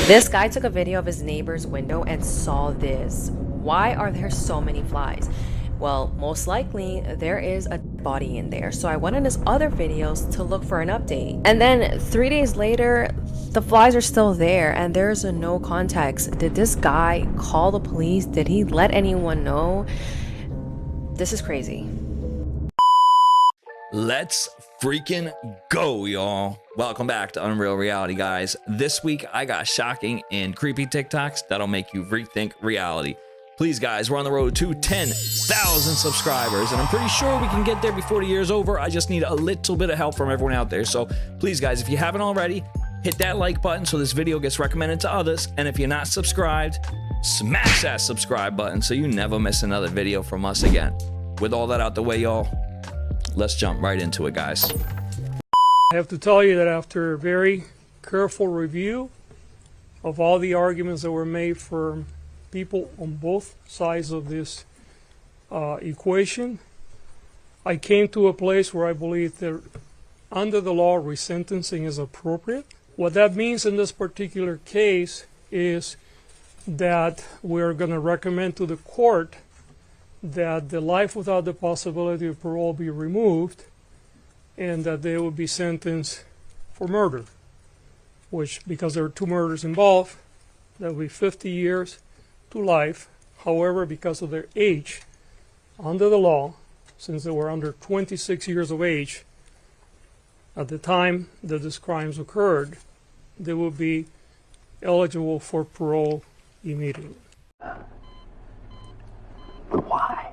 This guy took a video of his neighbor's window and saw this. Why are there so many flies? Well, most likely there is a body in there. So I went in his other videos to look for an update. And then 3 days later, the flies are still there and there's no context. Did this guy call the police? Did he let anyone know? This is crazy. Let's freaking go, y'all. Welcome back to Unreal Reality, guys. This week, I got shocking and creepy TikToks that'll make you rethink reality. Please, guys, we're on the road to 10,000 subscribers, and I'm pretty sure we can get there before the year's over. I just need a little bit of help from everyone out there. So please, guys, if you haven't already, hit that like button so this video gets recommended to others. And if you're not subscribed, smash that subscribe button so you never miss another video from us again. With all that out the way, y'all, let's jump right into it, guys. I have to tell you that after a very careful review of all the arguments that were made for people on both sides of this equation, I came to a place where I believe that under the law, resentencing is appropriate. What that means in this particular case is that we're going to recommend to the court that the life without the possibility of parole be removed and that they will be sentenced for murder, which, because there are two murders involved, that will be 50 years to life. However, because of their age, under the law, since they were under 26 years of age at the time that these crimes occurred, they will be eligible for parole immediately. Why?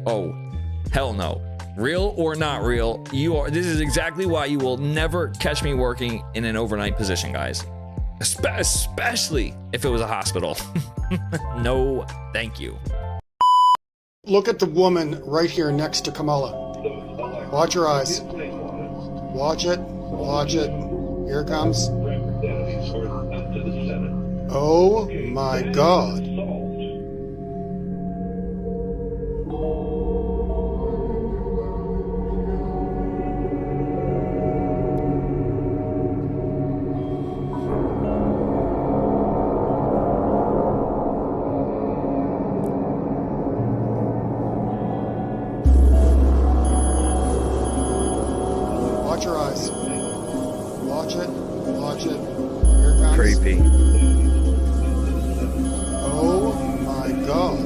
Oh, hell no. Real or not real, this is exactly why you will never catch me working in an overnight position, guys. Especially if it was a hospital. No, thank you. Look at the woman right here next to Kamala. Watch her eyes. Watch it. Watch it. Here it comes. Oh my God. Watch your eyes. Watch it. Watch it. Here it comes. Creepy. Oh my God.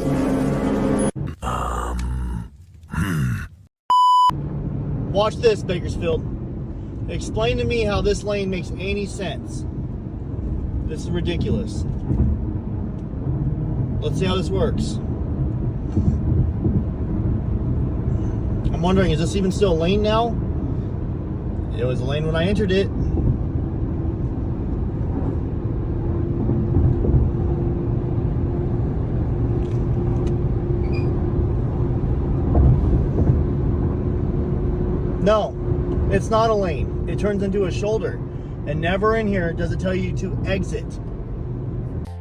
Watch this, Bakersfield. Explain to me how this lane makes any sense. This is ridiculous. Let's see how this works. I'm wondering, is this even still a lane now? It was a lane when I entered it. No, it's not a lane. It turns into a shoulder. And never in here does it tell you to exit.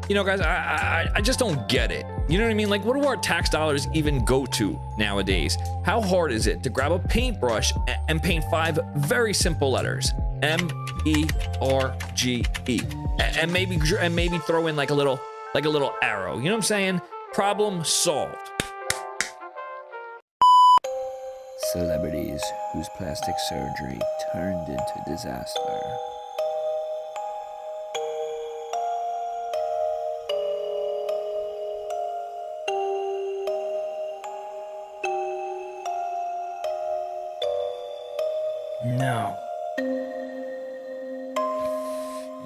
You know, guys, I just don't get it. You know what I mean? Like, what do our tax dollars even go to nowadays? How hard is it to grab a paintbrush and paint 5 very simple letters? M-E-R-G-E. And maybe throw in like a little arrow. You know what I'm saying? Problem solved. Celebrities whose plastic surgery turned into disaster. No.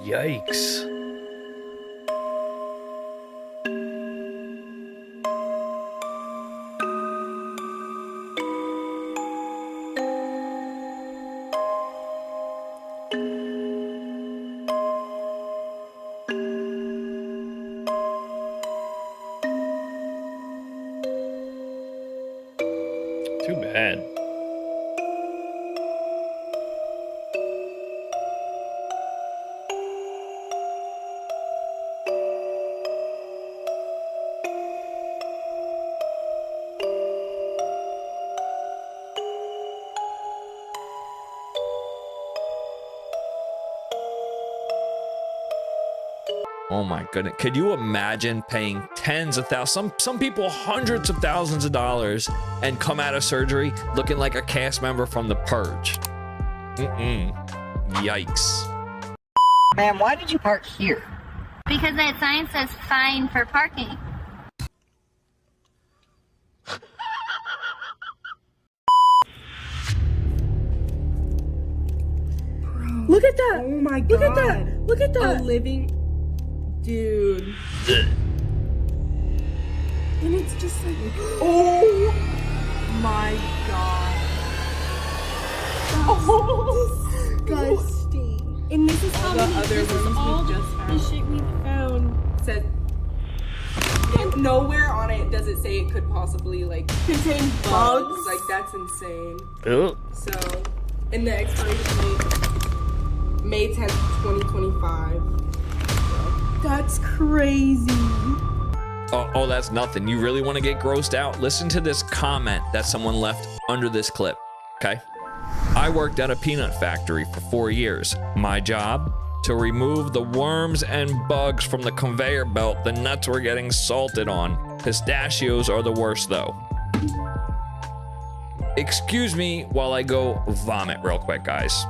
Yikes. Too bad. Oh my goodness. Could you imagine paying tens of thousands, some people hundreds of thousands of dollars and come out of surgery looking like a cast member from The Purge? Yikes. Ma'am, why did you park here? Because that sign says fine for parking. Look at that! Oh my god! Look at that! Look at that! A living dude. And it's just like, oh my god! Oh, disgusting! And this is how many. This is all the shit we found. Said nowhere on it does it say it could possibly like contain bugs. Like that's insane. Ugh. So, and the expiration date. May 10th, 2025. That's crazy. Oh, that's nothing. You really want to get grossed out? Listen to this comment that someone left under this clip, okay? I worked at a peanut factory for 4 years. My job? To remove the worms and bugs from the conveyor belt the nuts were getting salted on. Pistachios are the worst though. Excuse me while I go vomit real quick, guys.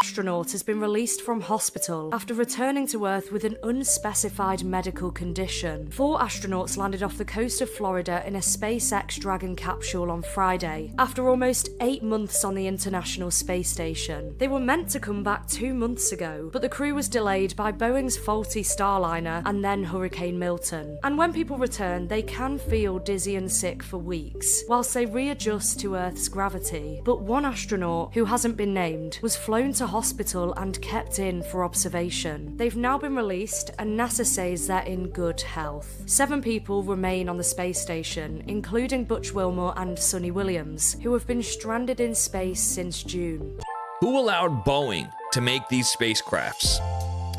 Astronaut has been released from hospital after returning to Earth with an unspecified medical condition. 4 astronauts landed off the coast of Florida in a SpaceX Dragon capsule on Friday, after almost 8 months on the International Space Station. They were meant to come back 2 months ago, but the crew was delayed by Boeing's faulty Starliner and then Hurricane Milton. And when people return, they can feel dizzy and sick for weeks, whilst they readjust to Earth's gravity. But one astronaut, who hasn't been named, was flown to hospital and kept in for observation. They've now been released and NASA says they're in good health. 7 people remain on the space station, including Butch Wilmore and Sonny Williams, who have been stranded in space since June. Who allowed Boeing to make these spacecrafts?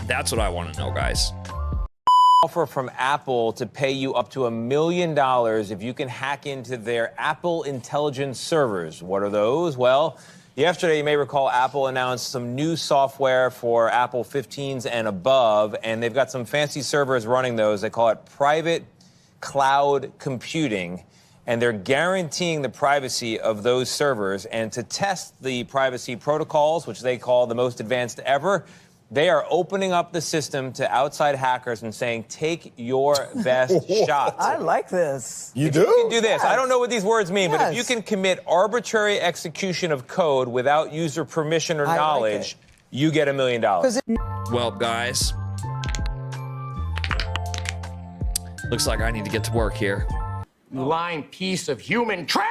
That's what I want to know, guys. Offer from Apple to pay you up to $1 million if you can hack into their Apple Intelligence servers. What are those? Well, yesterday, you may recall Apple announced some new software for Apple 15s and above, and they've got some fancy servers running those. They call it private cloud computing, and they're guaranteeing the privacy of those servers. And to test the privacy protocols, which they call the most advanced ever, they are opening up the system to outside hackers and saying, take your best shot. I like this. You do? You can do this. I don't know what these words mean, but if you can commit arbitrary execution of code without user permission or knowledge, you get $1 million. Well, guys, looks like I need to get to work here. You lying piece of human trash!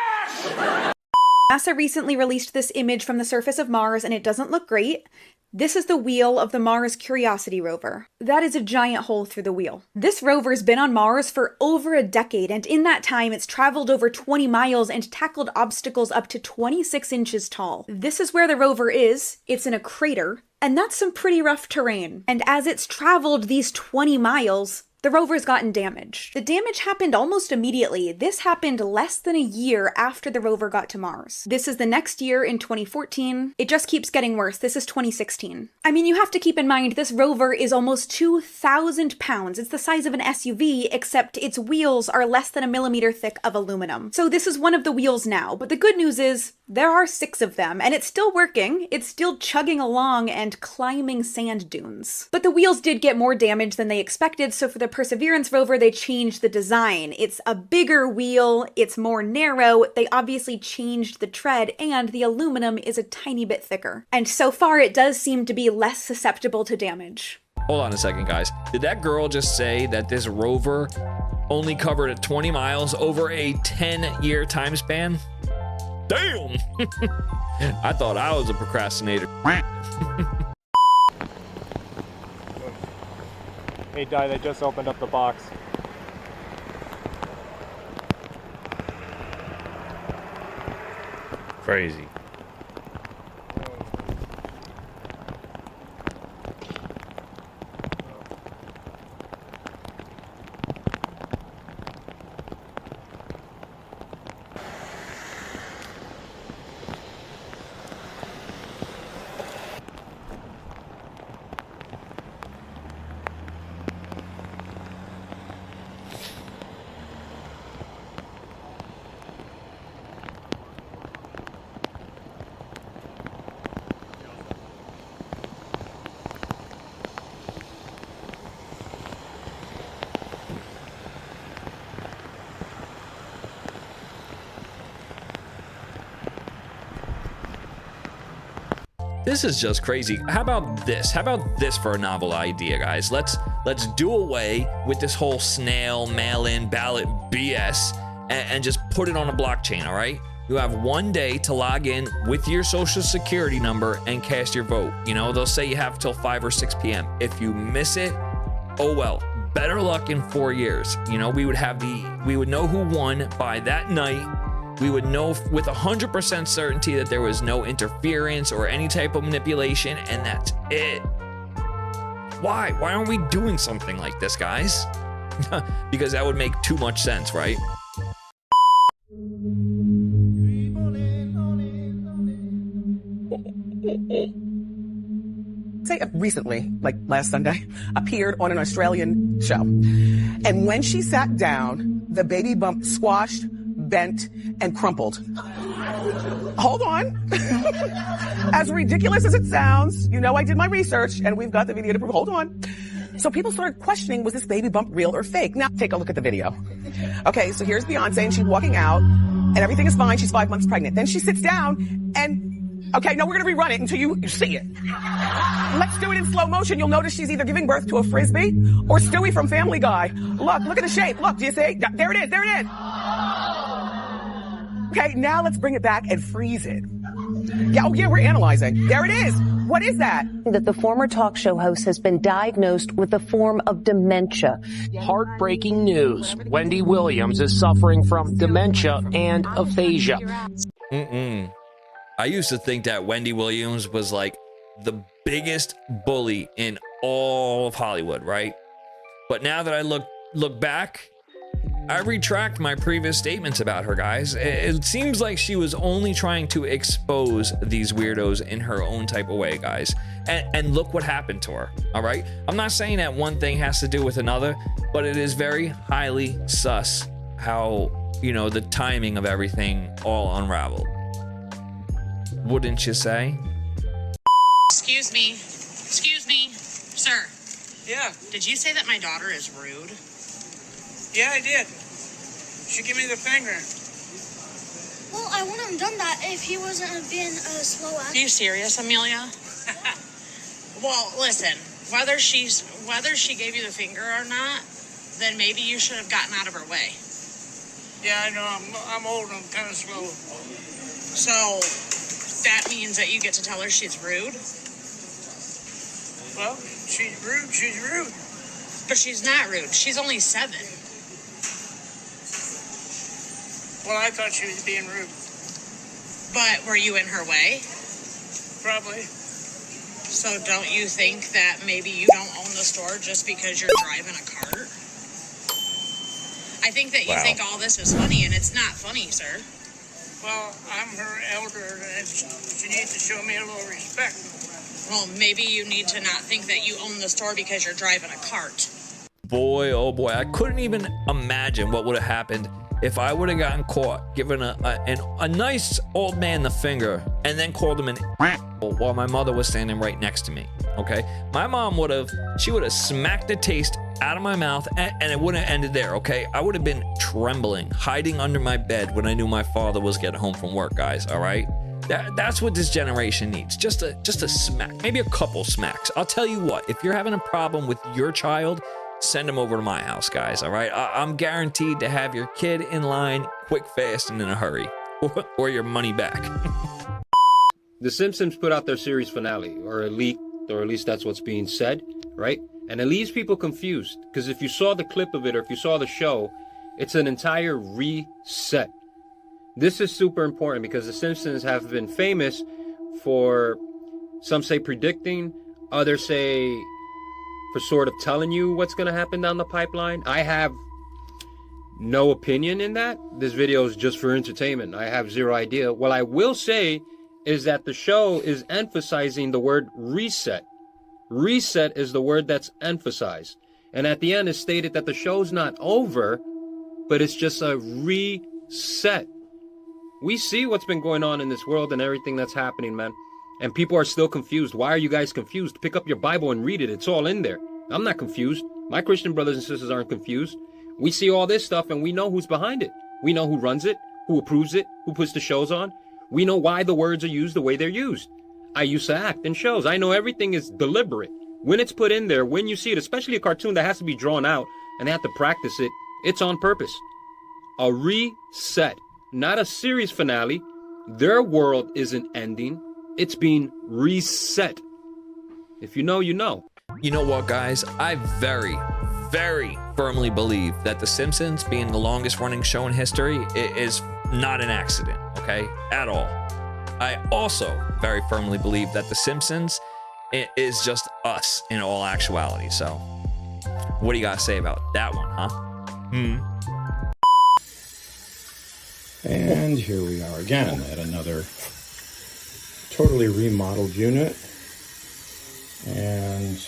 NASA recently released this image from the surface of Mars, and it doesn't look great. This is the wheel of the Mars Curiosity rover. That is a giant hole through the wheel. This rover's been on Mars for over a decade, and in that time it's traveled over 20 miles and tackled obstacles up to 26 inches tall. This is where the rover is. It's in a crater, and that's some pretty rough terrain. And as it's traveled these 20 miles, the rover's gotten damaged. The damage happened almost immediately. This happened less than a year after the rover got to Mars. This is the next year in 2014. It just keeps getting worse. This is 2016. I mean, you have to keep in mind this rover is almost 2,000 pounds. It's the size of an SUV, except its wheels are less than a millimeter thick of aluminum. So this is one of the wheels now, but the good news is there are 6 of them, and it's still working. It's still chugging along and climbing sand dunes. But the wheels did get more damage than they expected, so for the Perseverance rover, they changed the design. It's a bigger wheel, it's more narrow, they obviously changed the tread, and the aluminum is a tiny bit thicker. And so far, it does seem to be less susceptible to damage. Hold on a second, guys. Did that girl just say that this rover only covered 20 miles over a 10-year time span? Damn! I thought I was a procrastinator. Hey, Di, they just opened up the box. Crazy. This is just crazy. How about this? How about this for a novel idea, guys? Let's do away with this whole snail mail-in ballot BS and just put it on a blockchain, all right? You have 1 day to log in with your social security number and cast your vote. You know, they'll say you have till 5 or 6 p.m. If you miss it, oh well. Better luck in 4 years. You know, we would know who won by that night. We would know with 100% certainty that there was no interference or any type of manipulation, and that's it. Why? Why aren't we doing something like this, guys? Because that would make too much sense, right? Say recently, like last Sunday, appeared on an Australian show. And when she sat down, the baby bump squashed, bent, and crumpled. Hold on. As ridiculous as it sounds, you know I did my research and we've got the video to prove. Hold on. So people started questioning, was this baby bump real or fake? Now take a look at the video. Okay, so here's Beyonce and she's walking out and everything is fine. She's 5 months pregnant. Then she sits down and, okay, no, we're gonna rerun it until you see it. Let's do it in slow motion. You'll notice she's either giving birth to a Frisbee or Stewie from Family Guy. Look at the shape. Look, do you see? There it is, there it is. Okay, now let's bring it back and freeze it. Yeah, oh yeah, we're analyzing. There it is. What is that? That the former talk show host has been diagnosed with a form of dementia. Heartbreaking news. Wendy Williams is suffering from dementia and aphasia. I used to think that Wendy Williams was like the biggest bully in all of Hollywood, right? But now that I look back, I retract my previous statements about her, guys. It seems like she was only trying to expose these weirdos in her own type of way, guys. And look what happened to her, all right? I'm not saying that one thing has to do with another, but it is very highly sus how, you know, the timing of everything all unraveled. Wouldn't you say? Excuse me, sir. Yeah. Did you say that my daughter is rude? Yeah, I did. She gave me the finger. Well, I wouldn't have done that if he wasn't being a slow actor. Are you serious, Amelia? Well, listen, whether she gave you the finger or not, then maybe you should have gotten out of her way. Yeah, I know. I'm old. I'm kind of slow. So that means that you get to tell her she's rude? Well, she's rude. She's rude. But she's not rude. She's only 7. Well, I thought she was being rude. But were you in her way? Probably. So don't you think that maybe you don't own the store just because you're driving a cart? I think that you think all this is funny, and it's not funny, sir. Well, I'm her elder, and she needs to show me a little respect. Well, maybe you need to not think that you own the store because you're driving a cart. Boy, oh boy, I couldn't even imagine what would have happened if I would have gotten caught giving a nice old man the finger and then called him an while my mother was standing right next to me, okay? My mom would have smacked the taste out of my mouth and it wouldn't have ended there, okay? I would have been trembling, hiding under my bed when I knew my father was getting home from work, guys, all right? That's what this generation needs. Just a smack, maybe a couple smacks. I'll tell you what, if you're having a problem with your child, send them over to my house, guys, all right? I'm guaranteed to have your kid in line quick, fast, and in a hurry, or your money back. The Simpsons put out their series finale, or a leak, or at least that's what's being said, right? And it leaves people confused, because if you saw the clip of it, or if you saw the show, it's an entire reset. This is super important because the Simpsons have been famous for, some say predicting, others say for sort of telling you what's going to happen down the pipeline. I have no opinion in that. This video is just for entertainment. I have zero idea. What I will say is that the show is emphasizing the word reset. Reset is the word that's emphasized. And at the end it's stated that the show's not over, but it's just a reset. We see what's been going on in this world and everything that's happening, man. And people are still confused. Why are you guys confused? Pick up your Bible and read it. It's all in there. I'm not confused. My Christian brothers and sisters aren't confused. We see all this stuff and we know who's behind it. We know who runs it, who approves it, who puts the shows on. We know why the words are used the way they're used. I used to act in shows. I know everything is deliberate. When it's put in there, when you see it, especially a cartoon that has to be drawn out and they have to practice it, it's on purpose. A reset. Not a series finale. Their world isn't ending. It's being reset. If you know, you know. You know what, guys? I very, very firmly believe that The Simpsons, being the longest running show in history, is not an accident, okay? At all. I also very firmly believe that The Simpsons is just us in all actuality. So, what do you guys say about that one, huh? And here we are again at another totally remodeled unit. And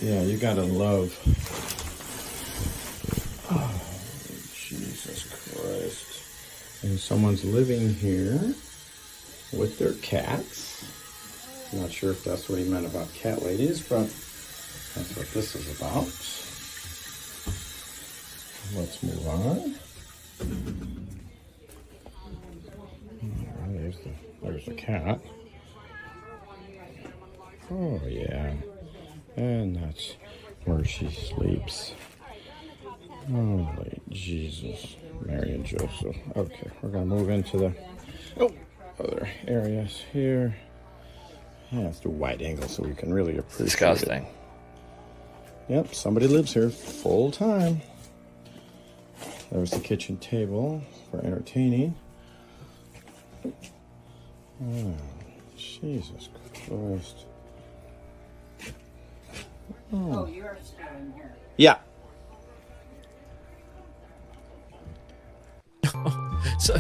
yeah, you gotta love, oh, Jesus Christ. And someone's living here with their cats. I'm not sure if that's what he meant about cat ladies, but that's what this is about. Let's move on. There's the cat. Oh yeah, and that's where she sleeps. Holy Jesus, Mary and Joseph. Okay, we're gonna move into the other areas here. Yeah, let's do wide angle so we can really appreciate Disgusting. it. Yep, somebody lives here full time. There's the kitchen table for entertaining. Oh, Jesus Christ. Oh, you're still in here. Yeah. So,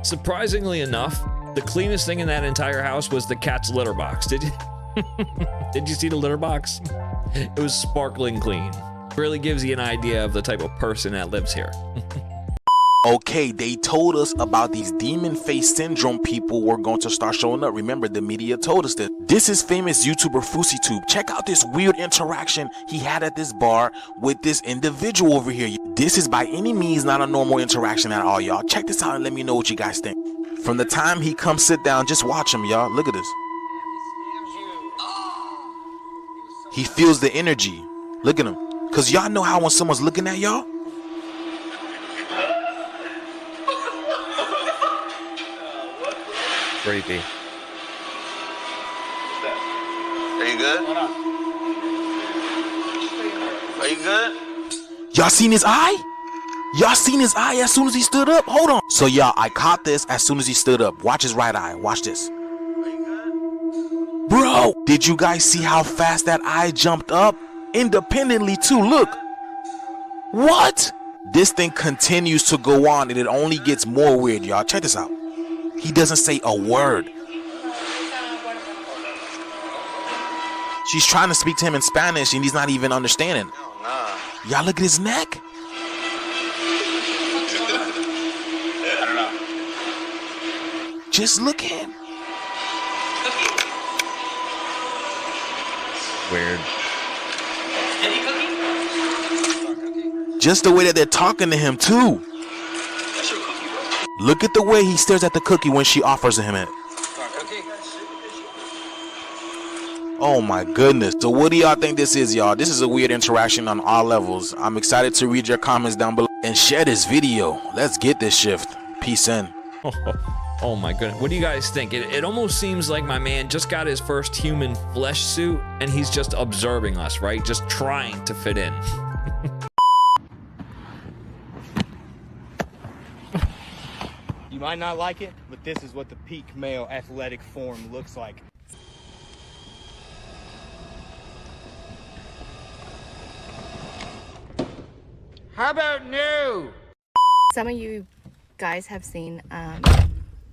surprisingly enough, the cleanest thing in that entire house was the cat's litter box. Did you see the litter box? It was sparkling clean. Really gives you an idea of the type of person that lives here. Okay, they told us about these demon face syndrome people were going to start showing up. Remember, the media told us that. This is famous YouTuber FouseyTube. Check out this weird interaction he had at this bar with this individual over here. This is by any means not a normal interaction at all, y'all. Check this out and let me know what you guys think. From the time he comes sit down, just watch him, y'all. Look at this. He feels the energy. Look at him. Because y'all know how when someone's looking at y'all, creepy. Are you good? Are you good? Y'all seen his eye? Y'all seen his eye as soon as he stood up? Hold on. So y'all, I caught this as soon as he stood up. Watch his right eye. Watch this. Bro, did you guys see how fast that eye jumped up? Independently too, look. What? This thing continues to go on and it only gets more weird, y'all. Check this out. He doesn't say a word. She's trying to speak to him in Spanish and he's not even understanding. Y'all look at his neck. Just look at him. Weird. Just the way that they're talking to him too. Look at the way he stares at the cookie when she offers him it. Oh my goodness. So what do y'all think this is, y'all? This is a weird interaction on all levels. I'm excited to read your comments down below and share this video. Let's get this shift. Peace in. Oh my goodness. What do you guys think? It almost seems like my man just got his first human flesh suit and he's just observing us, right? Just trying to fit in. You might not like it, but this is what the peak male athletic form looks like. How about new? Some of you guys have seen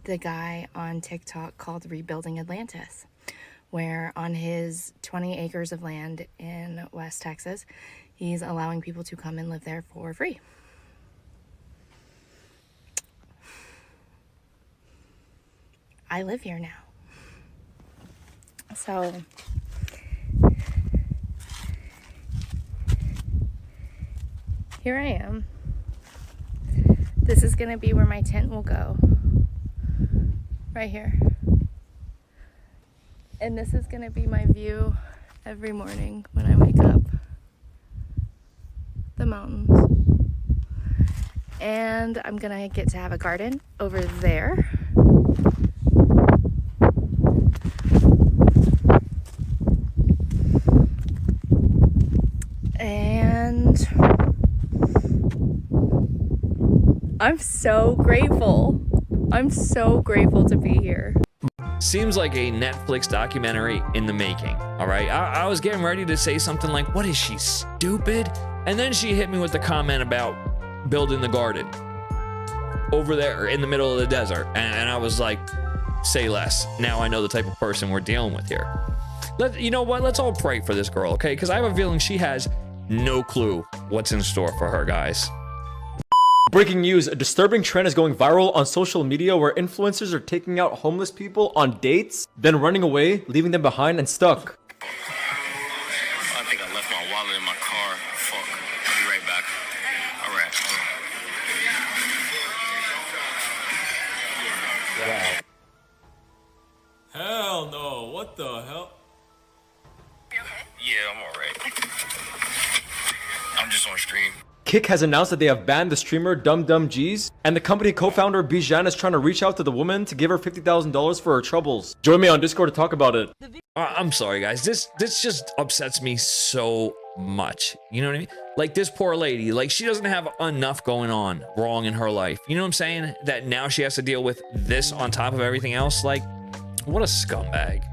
the guy on TikTok called Rebuilding Atlantis, where on his 20 acres of land in West Texas, he's allowing people to come and live there for free. I live here now. So here I am. This is gonna be where my tent will go. Right here. And this is gonna be my view every morning when I wake up. The mountains. And I'm gonna get to have a garden over there. And I'm so grateful. I'm so grateful to be here. Seems like a Netflix documentary in the making, all right? I was getting ready to say something like, what is she, stupid? And then she hit me with the comment about building the garden over there in the middle of the desert. And I was like, say less. Now I know the type of person we're dealing with here. You know what? Let's all pray for this girl, okay? Because I have a feeling she has no clue what's in store for her, guys. Breaking news, a disturbing trend is going viral on social media where influencers are taking out homeless people on dates, then running away, leaving them behind and stuck. I think I left my wallet in my car. Fuck. I'll be right back. All right. Hell no, what the hell? Yeah, I'm alright. I'm just on stream. Kick has announced that they have banned the streamer Dum Dum G's, and the company co-founder Bijan is trying to reach out to the woman to give her $50,000 for her troubles. Join me on Discord to talk about it. I'm sorry, guys. This just upsets me so much. You know what I mean? Like this poor lady, like she doesn't have enough going on wrong in her life. You know what I'm saying? That now she has to deal with this on top of everything else. Like, what a scumbag.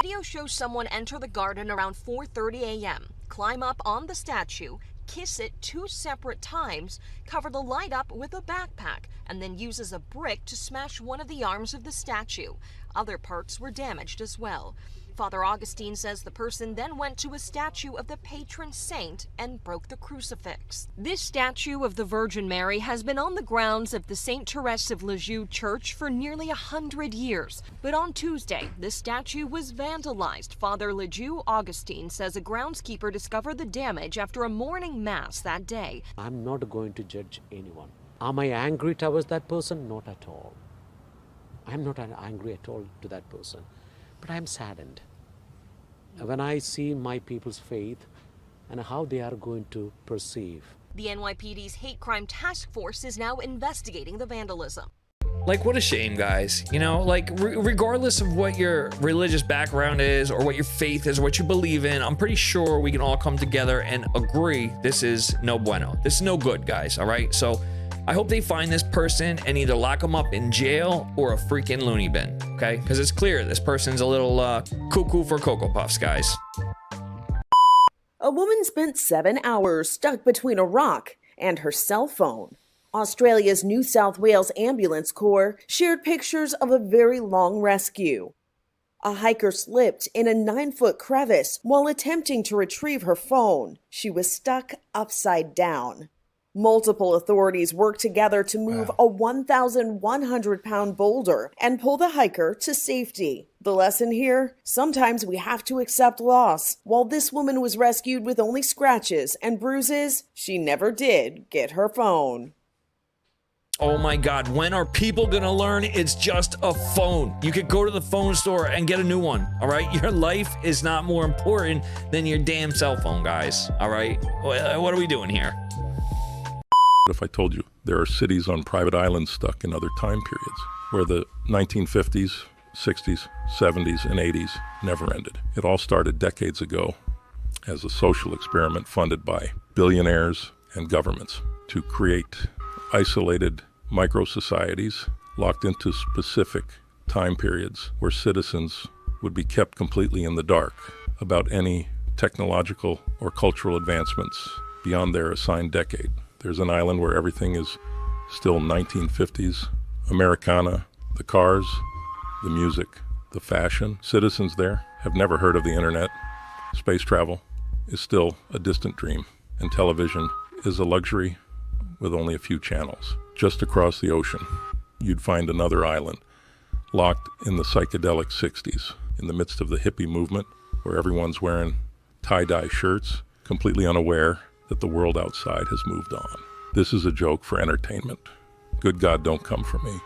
Video shows someone enter the garden around 4:30 a.m., climb up on the statue, kiss it 2 separate times, cover the light up with a backpack, and then uses a brick to smash one of the arms of the statue. Other parts were damaged as well. Father Augustine says the person then went to a statue of the patron saint and broke the crucifix. This statue of the Virgin Mary has been on the grounds of the St. Therese of Lisieux Church for nearly 100 years. But on Tuesday, the statue was vandalized. Father Lisieux Augustine says a groundskeeper discovered the damage after a morning mass that day. I'm not going to judge anyone. Am I angry towards that person? Not at all. I'm not angry at all to that person. But I'm saddened when I see my people's faith and how they are going to perceive. The NYPD's hate crime task force is now investigating the vandalism. Like, what a shame, guys. You know, like, regardless of what your religious background is or what your faith is or what you believe in, I'm pretty sure we can all come together and agree this is no bueno. This is no good, guys, all right? So I hope they find this person and either lock them up in jail or a freaking loony bin, okay? Because it's clear this person's a little cuckoo for Cocoa Puffs, guys. A woman spent 7 hours stuck between a rock and her cell phone. Australia's New South Wales Ambulance Corps shared pictures of a very long rescue. A hiker slipped in a 9-foot crevice while attempting to retrieve her phone. She was stuck upside down. Multiple authorities worked together to move a 1,100-pound boulder and pull the hiker to safety. The lesson here? Sometimes we have to accept loss. While this woman was rescued with only scratches and bruises, she never did get her phone. Oh my God, when are people gonna learn it's just a phone? You could go to the phone store and get a new one, all right? Your life is not more important than your damn cell phone, guys, all right? What are we doing here? If I told you there are cities on private islands stuck in other time periods where the 1950s, 60s, 70s, and 80s never ended. It all started decades ago as a social experiment funded by billionaires and governments to create isolated micro-societies locked into specific time periods where citizens would be kept completely in the dark about any technological or cultural advancements beyond their assigned decade. There's an island where everything is still 1950s, Americana, the cars, the music, the fashion. Citizens there have never heard of the internet. Space travel is still a distant dream, and television is a luxury with only a few channels. Just across the ocean, you'd find another island locked in the psychedelic 60s, in the midst of the hippie movement, where everyone's wearing tie-dye shirts, completely unaware that the world outside has moved on. This is a joke for entertainment. Good God, don't come for me.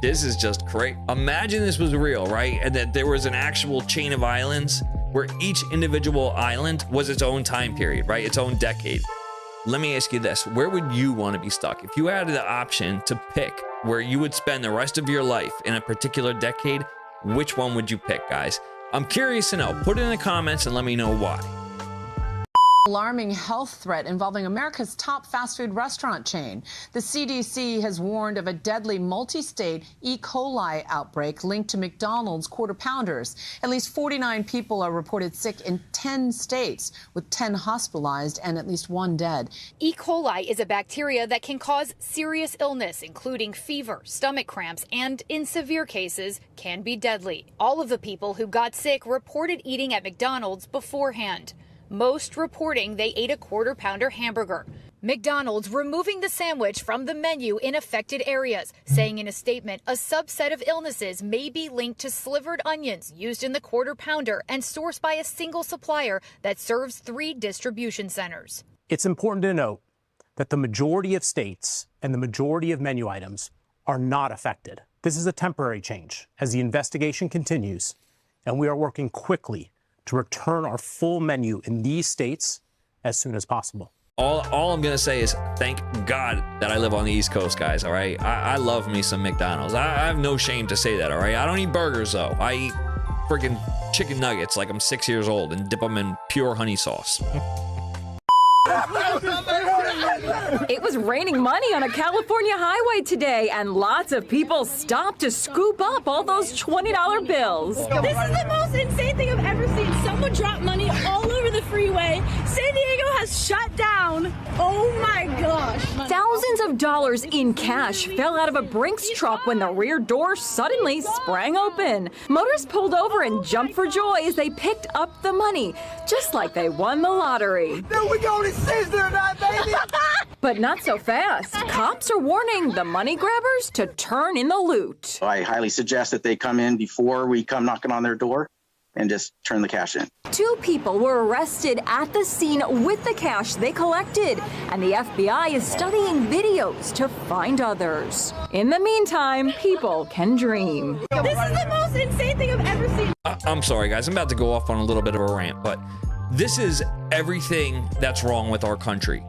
This is just great. Imagine this was real, right? And that there was an actual chain of islands where each individual island was its own time period, right? Its own decade. Let me ask you this. Where would you want to be stuck? If you had the option to pick where you would spend the rest of your life in a particular decade, which one would you pick, guys? I'm curious to know. Put it in the comments and let me know why. Alarming health threat involving America's top fast food restaurant chain. The CDC has warned of a deadly multi-state E. coli outbreak linked to McDonald's Quarter Pounders. At least 49 people are reported sick in 10 states, with 10 hospitalized and at least 1 dead. E. coli is a bacteria that can cause serious illness, including fever, stomach cramps, and in severe cases, can be deadly. All of the people who got sick reported eating at McDonald's beforehand. Most reporting they ate a Quarter Pounder hamburger. McDonald's removing the sandwich from the menu in affected areas, saying in a statement a subset of illnesses may be linked to slivered onions used in the Quarter Pounder and sourced by a single supplier that serves 3 distribution centers. It's important to note that the majority of states and the majority of menu items are not affected. This is a temporary change as the investigation continues, and we are working quickly to return our full menu in these states as soon as possible. All I'm gonna say is thank God that I live on the East Coast, guys, all right? I love me some McDonald's. I have no shame to say that, all right? I don't eat burgers, though. I eat freaking chicken nuggets like I'm 6 years old and dip them in pure honey sauce. It was raining money on a California highway today, and lots of people stopped to scoop up all those $20 bills. This is the most insane thing I've ever seen. Someone dropped money all over the freeway. San Diego has shut down. Oh my gosh. Thousands of dollars in cash fell out of a Brinks truck when the rear door suddenly sprang open. Motorists pulled over and jumped for joy as they picked up the money, just like they won the lottery. Then we go to Sizzler tonight, baby! But not so fast. Cops are warning the money grabbers to turn in the loot. I highly suggest that they come in before we come knocking on their door and just turn the cash in. 2 people were arrested at the scene with the cash they collected, and the FBI is studying videos to find others. In the meantime, people can dream. This is the most insane thing I've ever seen. I'm sorry, guys. I'm about to go off on a little bit of a rant, but this is everything that's wrong with our country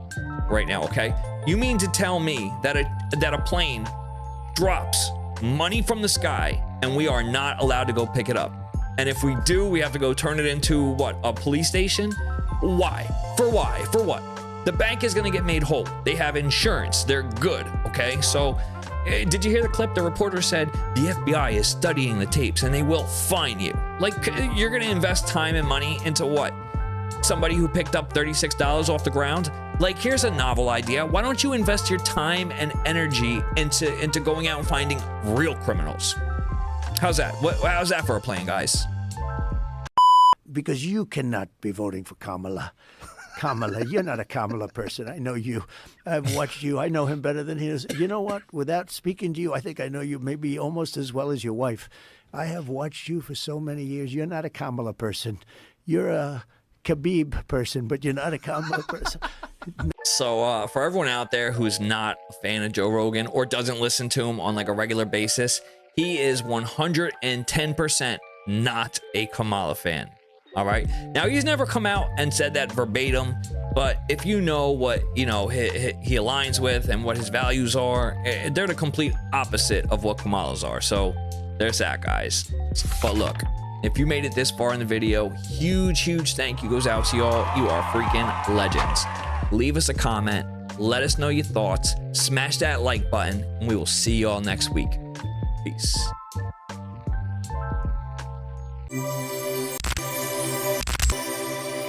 right now, okay? You mean to tell me that a plane drops money from the sky and we are not allowed to go pick it up? And if we do, we have to go turn it into, what, a police station? Why? For why? For what? The bank is gonna get made whole. They have insurance. They're good, okay? So, did you hear the clip? The reporter said, the FBI is studying the tapes and they will fine you. Like, you're gonna invest time and money into what? Somebody who picked up $36 off the ground? Like, here's a novel idea. Why don't you invest your time and energy into going out and finding real criminals? How's that? How's that for a plan, guys? Because you cannot be voting for Kamala. Kamala. You're not a Kamala person. I know you. I've watched you. I know him better than he is. You know what? Without speaking to you, I think I know you maybe almost as well as your wife. I have watched you for so many years. You're not a Kamala person. You're a Khabib person, but you're not a Kamala person. So for everyone out there who's not a fan of Joe Rogan or doesn't listen to him on like a regular basis, he is 110% not a Kamala fan. All right. Now, he's never come out and said that verbatim, but if you know what, you know, he aligns with and what his values are, they're the complete opposite of what Kamala's are. So there's that, guys. But look, if you made it this far in the video, huge thank you goes out to y'all. You are freaking legends. Leave us a comment. Let us know your thoughts. Smash that like button, and we will see y'all next week. Peace.